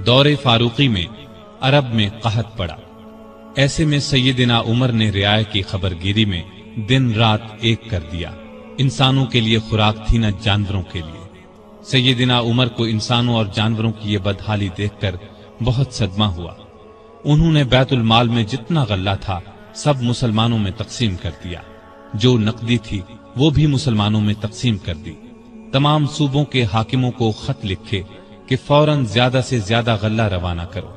دور فاروقی میں عرب میں قحط پڑا۔ ایسے میں سیدنا عمر نے رعایا کی خبرگیری میں دن رات ایک کر دیا۔ انسانوں کے لیے خوراک تھی نہ جانوروں کے لیے۔ سیدنا عمر کو انسانوں اور جانوروں کی یہ بدحالی دیکھ کر بہت صدمہ ہوا۔ انہوں نے بیت المال میں جتنا غلہ تھا سب مسلمانوں میں تقسیم کر دیا، جو نقدی تھی وہ بھی مسلمانوں میں تقسیم کر دی۔ تمام صوبوں کے حاکموں کو خط لکھے کہ فوراً زیادہ سے زیادہ غلہ روانہ کرو۔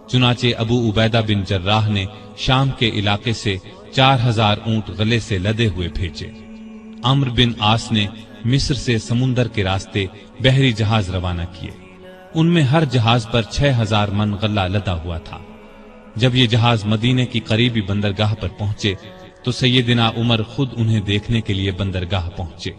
چنانچہ ابو عبیدہ بن جراح نے شام کے علاقے سے 4000 اونٹ غلے سے لدے ہوئے بھیجے۔ عمرو بن عاص نے مصر سے سمندر کے راستے بحری جہاز روانہ کیے۔ ان میں ہر جہاز پر 6000 من غلہ لدا ہوا تھا۔ جب یہ جہاز مدینے کی قریبی بندرگاہ پر پہنچے تو سیدنا عمر خود انہیں دیکھنے کے لیے بندرگاہ پہنچے۔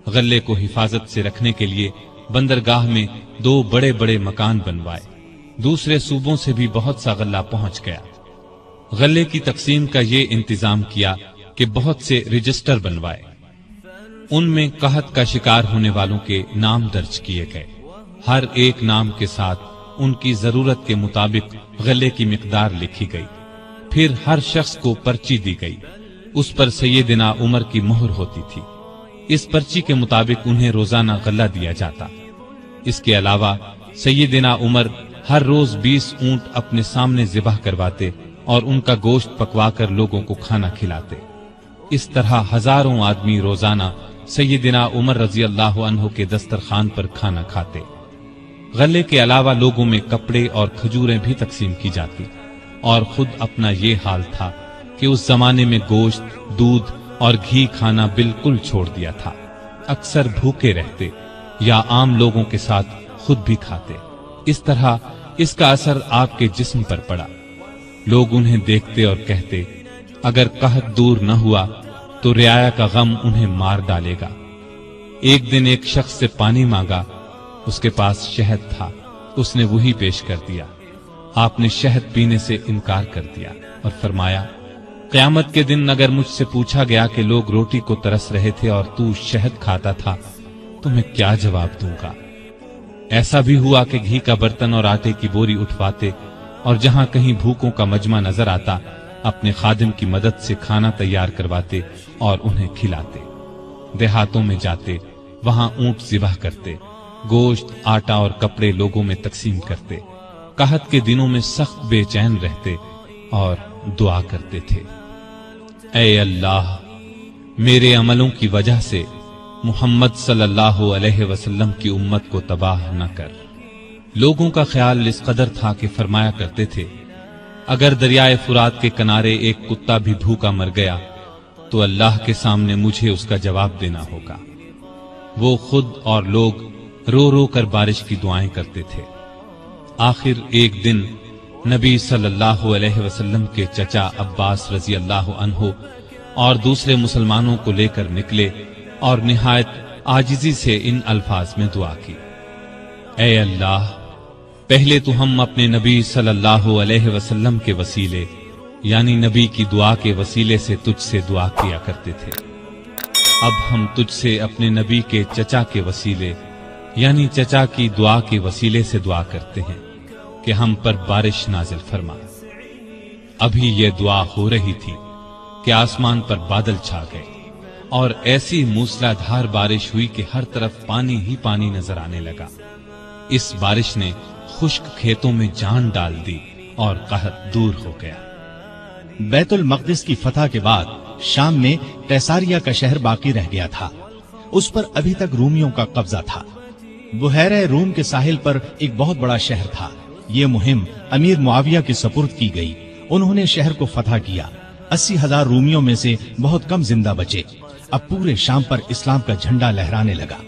غلے کو حفاظت سے رکھنے کے لیے بندرگاہ میں 2 بڑے بڑے مکان بنوائے۔ دوسرے صوبوں سے بھی بہت سا غلہ پہنچ گیا۔ غلے کی تقسیم کا یہ انتظام کیا کہ بہت سے رجسٹر بنوائے۔ ان میں قحط کا شکار ہونے والوں کے نام درج کیے گئے۔ ہر ایک نام کے ساتھ ان کی ضرورت کے مطابق غلے کی مقدار لکھی گئی۔ پھر ہر شخص کو پرچی دی گئی، اس پر سیدنا عمر کی مہر ہوتی تھی۔ اس پرچی کے مطابق انہیں روزانہ غلہ دیا جاتا۔ اس کے علاوہ سیدنا عمر ہر روز 20 اونٹ اپنے سامنے ذبح کرواتے اور ان کا گوشت پکوا کر لوگوں کو کھانا کھلاتے۔ اس طرح ہزاروں آدمی روزانہ سیدنا عمر رضی اللہ عنہ کے دسترخوان پر کھانا کھاتے۔ غلے کے علاوہ لوگوں میں کپڑے اور کھجوریں بھی تقسیم کی جاتی، اور خود اپنا یہ حال تھا کہ اس زمانے میں گوشت، دودھ اور گھی کھانا بالکل چھوڑ دیا تھا۔ اکثر بھوکے رہتے یا عام لوگوں کے ساتھ خود بھی کھاتے۔ اس طرح اس کا اثر آپ کے جسم پر پڑا۔ لوگ انہیں دیکھتے اور کہتے، اگر قحط دور نہ ہوا تو رعایا کا غم انہیں مار ڈالے گا۔ ایک دن ایک شخص سے پانی مانگا، اس کے پاس شہد تھا، اس نے وہی پیش کر دیا۔ آپ نے شہد پینے سے انکار کر دیا اور فرمایا، قیامت کے دن اگر مجھ سے پوچھا گیا کہ لوگ روٹی کو ترس رہے تھے اور تو شہد کھاتا تھا تو میں کیا جواب دوں گا؟ ایسا بھی ہوا کہ گھی کا برتن اور آٹے کی بوری اٹھواتے اور جہاں کہیں بھوکوں کا مجمع نظر آتا اپنے خادم کی مدد سے کھانا تیار کرواتے اور انہیں کھلاتے۔ دیہاتوں میں جاتے، وہاں اونٹ ذبح کرتے، گوشت، آٹا اور کپڑے لوگوں میں تقسیم کرتے۔ قحط کے دنوں میں سخت بے چین رہتے اور دعا کرتے تھے، اے اللہ، میرے عملوں کی وجہ سے محمد صلی اللہ علیہ وسلم کی امت کو تباہ نہ کر۔ لوگوں کا خیال اس قدر تھا کہ فرمایا کرتے تھے، اگر دریائے فرات کے کنارے ایک کتا بھی بھوکا مر گیا تو اللہ کے سامنے مجھے اس کا جواب دینا ہوگا۔ وہ خود اور لوگ رو رو کر بارش کی دعائیں کرتے تھے۔ آخر ایک دن نبی صلی اللہ علیہ وسلم کے چچا عباس رضی اللہ عنہ اور دوسرے مسلمانوں کو لے کر نکلے اور نہایت عاجزی سے ان الفاظ میں دعا کی، اے اللہ، پہلے تو ہم اپنے نبی صلی اللہ علیہ وسلم کے وسیلے یعنی نبی کی دعا کے وسیلے سے تجھ سے دعا کیا کرتے تھے، اب ہم تجھ سے اپنے نبی کے چچا کے وسیلے یعنی چچا کی دعا کے وسیلے سے دعا کرتے ہیں کہ ہم پر بارش نازل فرما۔ ابھی یہ دعا ہو رہی تھی کہ آسمان پر بادل چھا گئے اور ایسی موسلا دھار بارش ہوئی کہ ہر طرف پانی ہی پانی نظر آنے لگا۔ اس بارش نے خشک کھیتوں میں جان ڈال دی اور قحط دور ہو گیا۔ بیت المقدس کی فتح کے بعد شام میں قیصاریہ کا شہر باقی رہ گیا تھا۔ اس پر ابھی تک رومیوں کا قبضہ تھا۔ بحیرہ روم کے ساحل پر ایک بہت بڑا شہر تھا۔ یہ مہم امیر معاویہ کے سپرد کی گئی۔ انہوں نے شہر کو فتح کیا۔ 80,000 رومیوں میں سے بہت کم زندہ بچے۔ اب پورے شام پر اسلام کا جھنڈا لہرانے لگا۔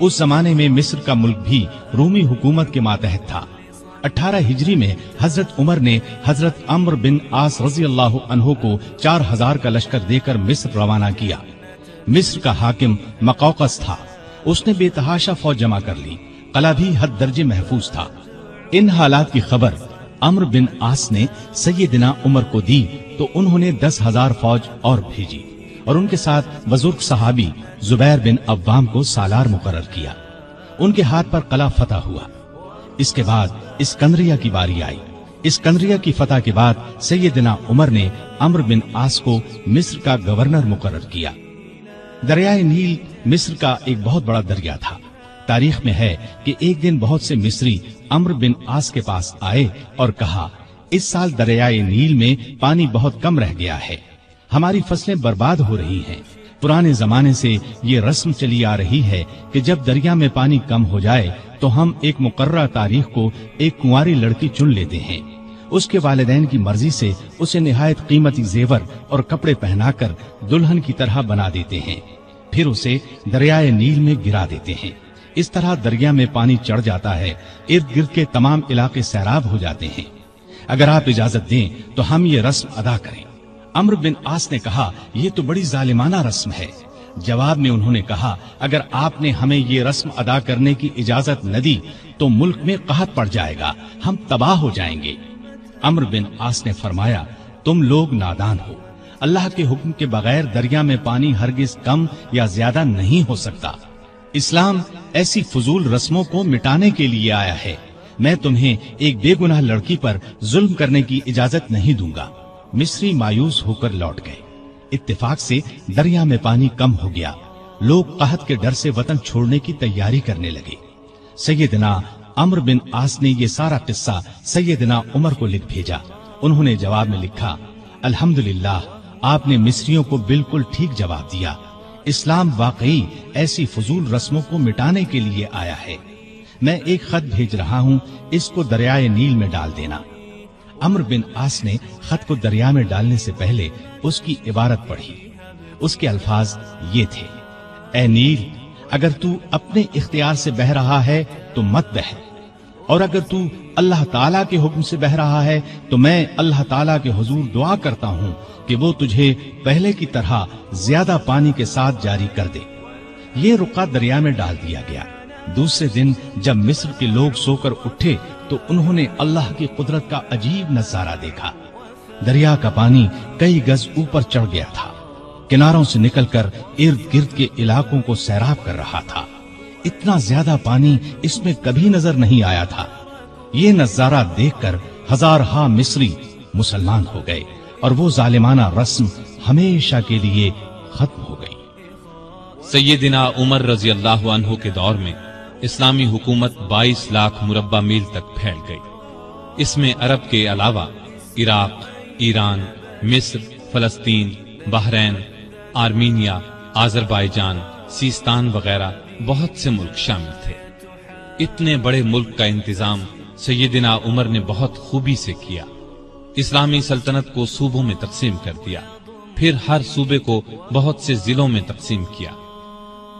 اس زمانے میں مصر کا ملک بھی رومی حکومت کے ماتحت تھا۔ 18 ہجری میں حضرت عمر نے حضرت عمرو بن عاص رضی اللہ عنہ کو 4000 کا لشکر دے کر مصر روانہ کیا۔ مصر کا حاکم مقوقس تھا۔ اس نے بے تحاشا فوج جمع کر لی۔ قلعہ بھی حد درجے محفوظ تھا۔ ان حالات کی خبر عمرو بن عاص نے سیدنا عمر کو دی تو انہوں نے 10,000 فوج اور بھیجی اور ان کے ساتھ بزرگ صحابی زبیر بن عوام کو سالار مقرر کیا۔ ان کے ہاتھ پر قلعہ فتح ہوا۔ इसके बाद इस्कंदरिया की बारी आई। इस्कंदरिया की फतह के बाद सैयदना उमर ने अम्र बिन आस को मिस्र का गवर्नर मुकर्रर किया। दरियाए नील मिस्र का एक बहुत बड़ा दरिया था। तारीख में है कि एक दिन बहुत से मिस्री अम्र बिन आस के पास आए और कहा, इस साल दरियाए नील में पानी बहुत कम रह गया है, हमारी फसलें बर्बाद हो रही हैं। पुराने जमाने से ये रस्म चली आ रही है कि जब दरिया में पानी कम हो जाए तो हम एक मुकर्रर तारीख को एक कुंवारी लड़की चुन लेते हैं। उसके वालिदैन की मर्जी से उसे निहायत कीमती जेवर और कपड़े पहनाकर दुल्हन की तरह बना देते हैं, फिर उसे दरियाए नील में गिरा देते हैं। इस तरह दरिया में पानी चढ़ जाता है, इर्द गिर्द के तमाम इलाके सैराब हो जाते हैं। अगर आप इजाजत दें तो हम ये रस्म अदा करें। अम्र बिन आस ने कहा, ये तो बड़ी जालिमाना रस्म है। जवाब में उन्होंने कहा, अगर आपने हमें ये रस्म अदा करने की इजाजत न दी तो मुल्क में कहत पड़ जाएगा, हम तबाह हो जाएंगे। अम्र बिन आस ने फरमाया, तुम लोग नादान हो, अल्लाह के हुक्म के बगैर दरिया में पानी हरगिज कम या ज्यादा नहीं हो सकता। इस्लाम ऐसी फजूल रस्मों को मिटाने के लिए आया है। मैं तुम्हें एक बेगुनाह लड़की पर जुल्म करने की इजाजत नहीं दूंगा। मिस्री मायूस होकर लौट गए। इत्तेफाक से दरिया में पानी कम हो गया। लोग कहत के डर से वतन छोड़ने की तैयारी करने लगे। सैयदना अम्र बिन आस ने ये सारा किस्सा सैयदना उमर को लिख भेजा। उन्होंने जवाब में लिखा, अल्हम्दुलिल्लाह, आपने मिस्रियों को बिल्कुल ठीक जवाब दिया। इस्लाम वाकई ऐसी फजूल रस्मों को मिटाने के लिए आया है। मैं एक खत भेज रहा हूँ, इसको दरियाए नील में डाल देना। अम्र बिन आस ने खत को दरिया में डालने से पहले उसकी इबारत पढ़ी। उसके अल्फाज ये थे, ए नील, अगर तू अपने इख्तियार से बह रहा है तो मत बह, और अगर तू अल्लाह ताला के हुक्म से बह रहा है तो मैं अल्लाह ताला के हुजूर दुआ करता हूँ कि वो तुझे पहले की तरह ज्यादा पानी के साथ जारी कर दे। ये रुका दरिया में डाल दिया गया। दूसरे दिन जब मिस्र के लोग सोकर उठे तो उन्होंने अल्लाह की कुदरत का अजीब नजारा देखा। दरिया का पानी कई गज ऊपर चढ़ गया था, किनारों से निकलकर इर्द गिर्द के इलाकों को सैराब कर रहा था। इतना ज्यादा पानी इसमें कभी नजर नहीं आया था। ये नजारा देखकर हजारहा मिस्री मुसलमान हो गए और वो जालिमाना रस्म हमेशा के लिए खत्म हो गई। सैयदना उमर रजी अल्लाह अन्हु के दौर में इस्लामी हुकूमत 22 लाख मुरब्बा मील तक फैल गई। इसमें अरब के अलावा इराक, ईरान, मिस्र, फलस्तीन, बहरैन, आर्मीनिया, आजरबाईजान, सीस्तान वगैरह बहुत से मुल्क शामिल थे। इतने बड़े मुल्क का इंतजाम सैयदना उमर ने बहुत खूबी से किया। इस्लामी सल्तनत को सूबों में तकसीम कर दिया, फिर हर सूबे को बहुत से जिलों में तकसीम किया।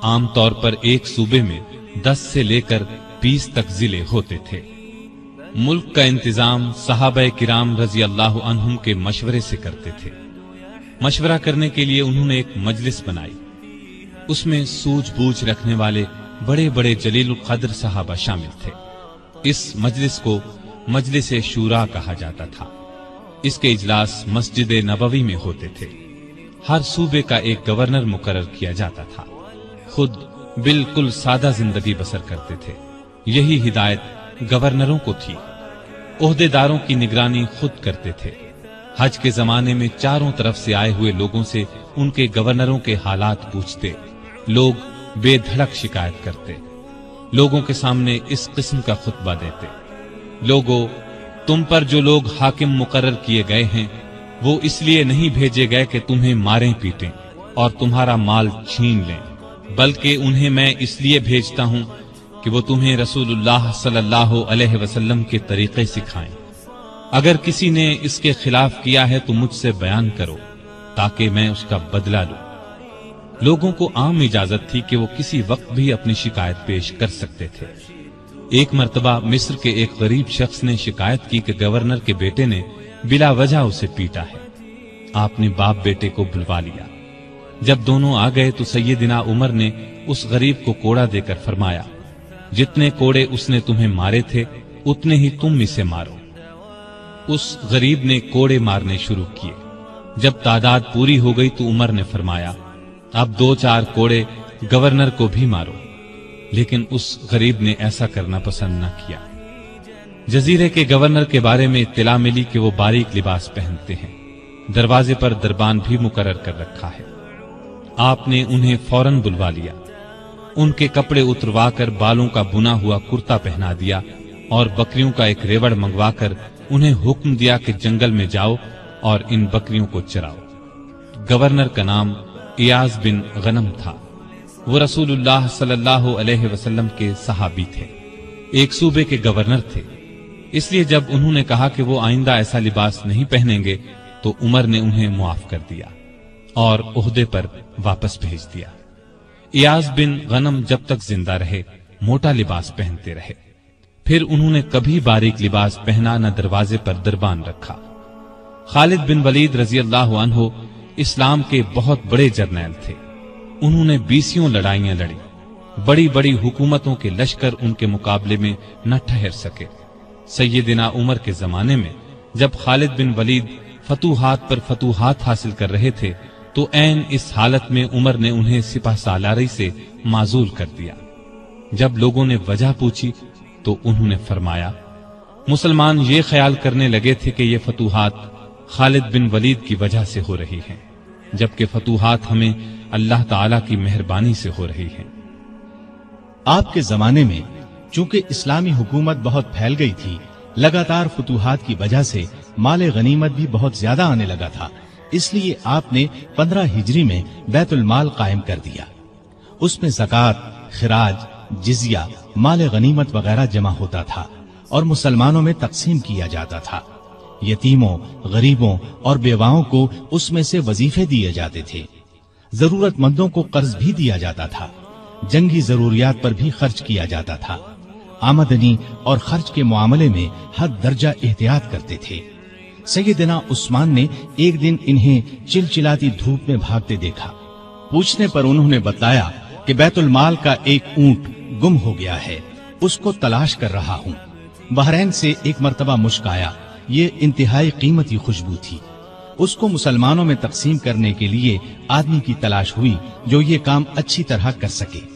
आमतौर पर एक सूबे में 10 से लेकर 20 तक जिले होते थे। मुल्क का इंतजाम सहाबाए किराम रजी अल्लाह अन्हुम के मशवरे से करते थे। मशवरा करने के लिए उन्होंने एक मजलिस बनाई। उसमें सूझबूझ रखने वाले बड़े बड़े जलील कद्र सहाबा शामिल थे। इस मजलिस को मजलिस शूरा कहा जाता था। इसके इजलास मस्जिद नबवी में होते थे। हर सूबे का एक गवर्नर मुकर्रर किया जाता था। खुद बिल्कुल सादा जिंदगी बसर करते थे। यही हिदायत गवर्नरों को थी। ओहदेदारों की निगरानी खुद करते थे। हज के जमाने में चारों तरफ से आए हुए लोगों से उनके गवर्नरों के हालात पूछते। लोग बेधड़क शिकायत करते। लोगों के सामने इस किस्म का खुतबा देते, लोगों, तुम पर जो लोग हाकिम मुकर्रर किए गए हैं वो इसलिए नहीं भेजे गए कि तुम्हें मारें पीटें और तुम्हारा माल छीन लें, बल्कि उन्हें मैं इसलिए भेजता हूं कि वो तुम्हें रसूलुल्लाह सल्लल्लाहु अलैहि वसल्लम के तरीके सिखाएं। अगर किसी ने इसके खिलाफ किया है तो मुझसे बयान करो ताकि मैं उसका बदला लूं। लोगों को आम इजाजत थी कि वो किसी वक्त भी अपनी शिकायत पेश कर सकते थे। एक मर्तबा मिस्र के एक गरीब शख्स ने शिकायत की कि गवर्नर के बेटे ने बिला वजह उसे पीटा है। आपने बाप बेटे को बुलवा लिया। जब दोनों आ गए तो सैयदना उमर ने उस गरीब को कोड़ा देकर फरमाया, जितने कोड़े उसने तुम्हें मारे थे उतने ही तुम इसे मारो। उस गरीब ने कोड़े मारने शुरू किए। जब तादाद पूरी हो गई तो उमर ने फरमाया, अब 2-4 कोड़े गवर्नर को भी मारो। लेकिन उस गरीब ने ऐसा करना पसंद न किया। जजीरे के गवर्नर के बारे में इत्तला मिली कि वो बारीक लिबास पहनते हैं। दरवाजे पर दरबान भी मुकर्रर कर रखा है। आपने उन्हें फौरन बुलवा लिया, उनके कपड़े उतरवाकर बालों का बुना हुआ कुर्ता पहना दिया और बकरियों का एक रेवड़ मंगवाकर उन्हें हुक्म दिया कि जंगल में जाओ और इन बकरियों को चराओ। गवर्नर का नाम इयाज बिन गनम था। वो रसूलुल्लाह सल्लल्लाहु अलैहि वसल्लम के सहाबी थे, एक सूबे के गवर्नर थे। इसलिए जब उन्होंने कहा कि वो आइंदा ऐसा लिबास नहीं पहनेंगे तो उमर ने उन्हें मुआफ कर दिया और ओहदे पर वापस भेज दिया। इयाज बिन गनम जब तक जिंदा रहे मोटा लिबास पहनते रहे। फिर उन्होंने कभी बारीक लिबास पहना न दरवाजे पर दरबान रखा। खालिद बिन वलीद रजी अल्लाह अन्हु इस्लाम के बहुत बड़े जर्नैल थे। उन्होंने 20 लड़ाइयां लड़ी। बड़ी बड़ी हुकूमतों के लश्कर उनके मुकाबले में न ठहर सके। सैयदना उमर के जमाने में जब खालिद बिन वलीद फतूहात पर फतूहात हासिल कर रहे थे तो ऐन इस हालत में उमर ने उन्हें सिपह सालारी से माजूल कर दिया। जब लोगों ने वजह पूछी तो उन्होंने फरमाया, मुसलमान ये ख्याल करने लगे थे कि ये फतूहात खालिद बिन वलीद की वजह से हो रही हैं, जबकि फतूहात हमें अल्लाह ताला की मेहरबानी से हो रही हैं। आपके जमाने में चूंकि इस्लामी हुकूमत बहुत फैल गई थी, लगातार फतूहात की वजह से माले गनीमत भी बहुत ज्यादा आने लगा था। इसलिए आपने 15 हिजरी में बैतुल माल कायम कर दिया। उसमें ज़कात, खिराज, जिजिया, माले गनीमत वगैरह जमा होता था और मुसलमानों में तकसीम किया जाता था। यतीमों, गरीबों और बेवाओं को उसमें से वजीफे दिए जाते थे। जरूरतमंदों को कर्ज भी दिया जाता था। जंगी जरूरियात पर भी खर्च किया जाता था। आमदनी और खर्च के मामले में हर दर्जा एहतियात करते थे। सैयदना उस्मान ने एक दिन इन्हें चिलचिलाती धूप में भागते देखा। पूछने पर उन्होंने बताया कि बैतुल माल का एक ऊंट गुम हो गया है, उसको तलाश कर रहा हूँ। बहरैन से एक मर्तबा मुश्क आया। ये इंतहाई कीमती खुशबू थी। उसको मुसलमानों में तकसीम करने के लिए आदमी की तलाश हुई जो ये काम अच्छी तरह कर सके।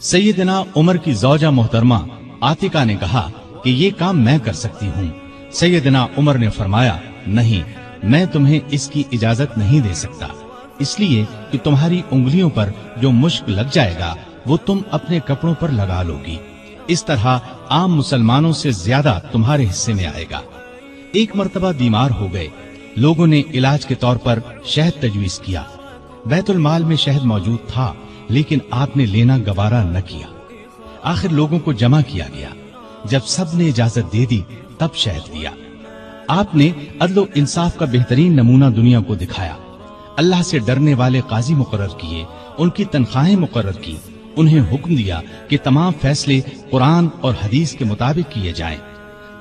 सैयदना उमर की ज़ौजा मोहतरमा आतिका ने कहा कि ये काम मैं कर सकती हूँ। सैयदना उमर ने फरमाया, नहीं, मैं तुम्हें इसकी इजाजत नहीं दे सकता, इसलिए कि तुम्हारी उंगलियों पर जो मुश्क लग जाएगा वो तुम अपने कपड़ों पर लगा लोगी। इस तरह आम मुसलमानों से ज्यादा तुम्हारे हिस्से में आएगा। एक मर्तबा बीमार हो गए। लोगों ने इलाज के तौर पर शहद तजवीज किया। बैतुल माल में शहद मौजूद था, लेकिन आपने लेना गवारा न किया। आखिर लोगों को जमा किया गया। जब सब ने इजाजत दे दी तब शहद दिया। आपने अदलो इंसाफ का बेहतरीन नमूना दुनिया को दिखाया। अल्लाह से डरने वाले काजी मुकर्रर किए, उनकी तनख्वाहें मुकर्रर की। उन्हें हुक्म दिया कि तमाम फैसले कुरान और हदीस के मुताबिक किए जाएं।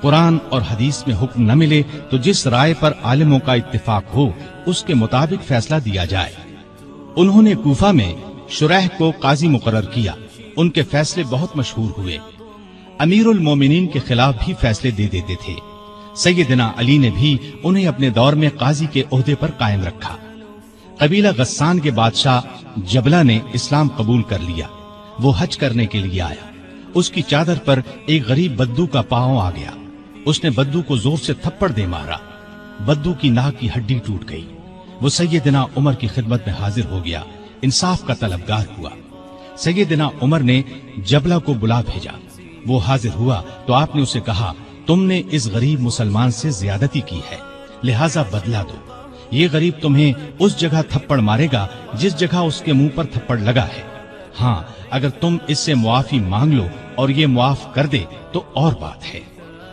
कुरान और हदीस में हुक्म न मिले तो जिस राय पर आलिमों का इत्तिफाक हो उसके मुताबिक फैसला दिया जाए। उन्होंने कूफा में शुरैह को काजी मुकर्रर किया। उनके फैसले बहुत मशहूर हुए। अमीरुल मोमिनीन के खिलाफ भी फैसले दे देते थे। सैयदना अली ने भी उन्हें अपने दौर में काजी के ओहदे पर कायम रखा। कबीला गस्सान के बादशाह जबला ने इस्लाम कबूल कर लिया। वो हज करने के लिए आया। उसकी चादर पर एक गरीब बद्दू का पांव आ गया। उसने बद्दू को जोर से थप्पड़ दे मारा। बद्दू की नाक की हड्डी टूट गई। वो सैयदना उमर की खिदमत में हाजिर हो गया, इंसाफ का तलबगार हुआ। सैयदना उमर ने जबला को बुला भेजा। वो हाजिर हुआ तो आपने उसे कहा, तुमने इस गरीब मुसलमान से ज्यादती की है, लिहाजा बदला दो। ये गरीब तुम्हें उस जगह थप्पड़ मारेगा जिस जगह उसके मुंह पर थप्पड़ लगा है। हाँ, अगर तुम इससे मुआफी मांग लो और ये मुआफ कर दे तो और बात है।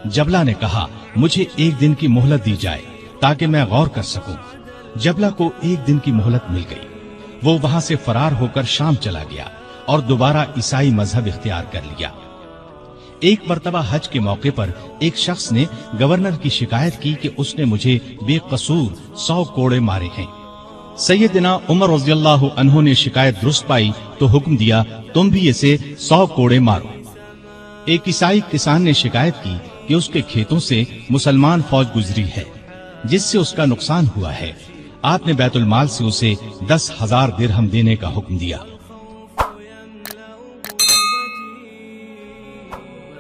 जबला ने कहा, मुझे एक दिन की मोहलत दी जाए ताकि मैं गौर कर सकूं। जबला को एक दिन की मोहलत मिल गई। वो वहां से फरार होकर शाम चला गया और दोबारा ईसाई मजहब इख्तियार कर लिया। एक मर्तबा हज के मौके पर एक शख्स ने गवर्नर की शिकायत की कि उसने मुझे बेकसूर 100 कोड़े मारे हैं। सैयदना उमर रज़ियल्लाहु अन्हु ने शिकायत दुरुस्त पाई तो हुक्म दिया, तुम भी इसे 100 कोड़े मारो। एक ईसाई किसान ने शिकायत की कि उसके खेतों से मुसलमान फौज गुजरी है जिससे उसका नुकसान हुआ है। आपने बैतुल माल से उसे 10,000 दिरहम देने का हुक्म दिया।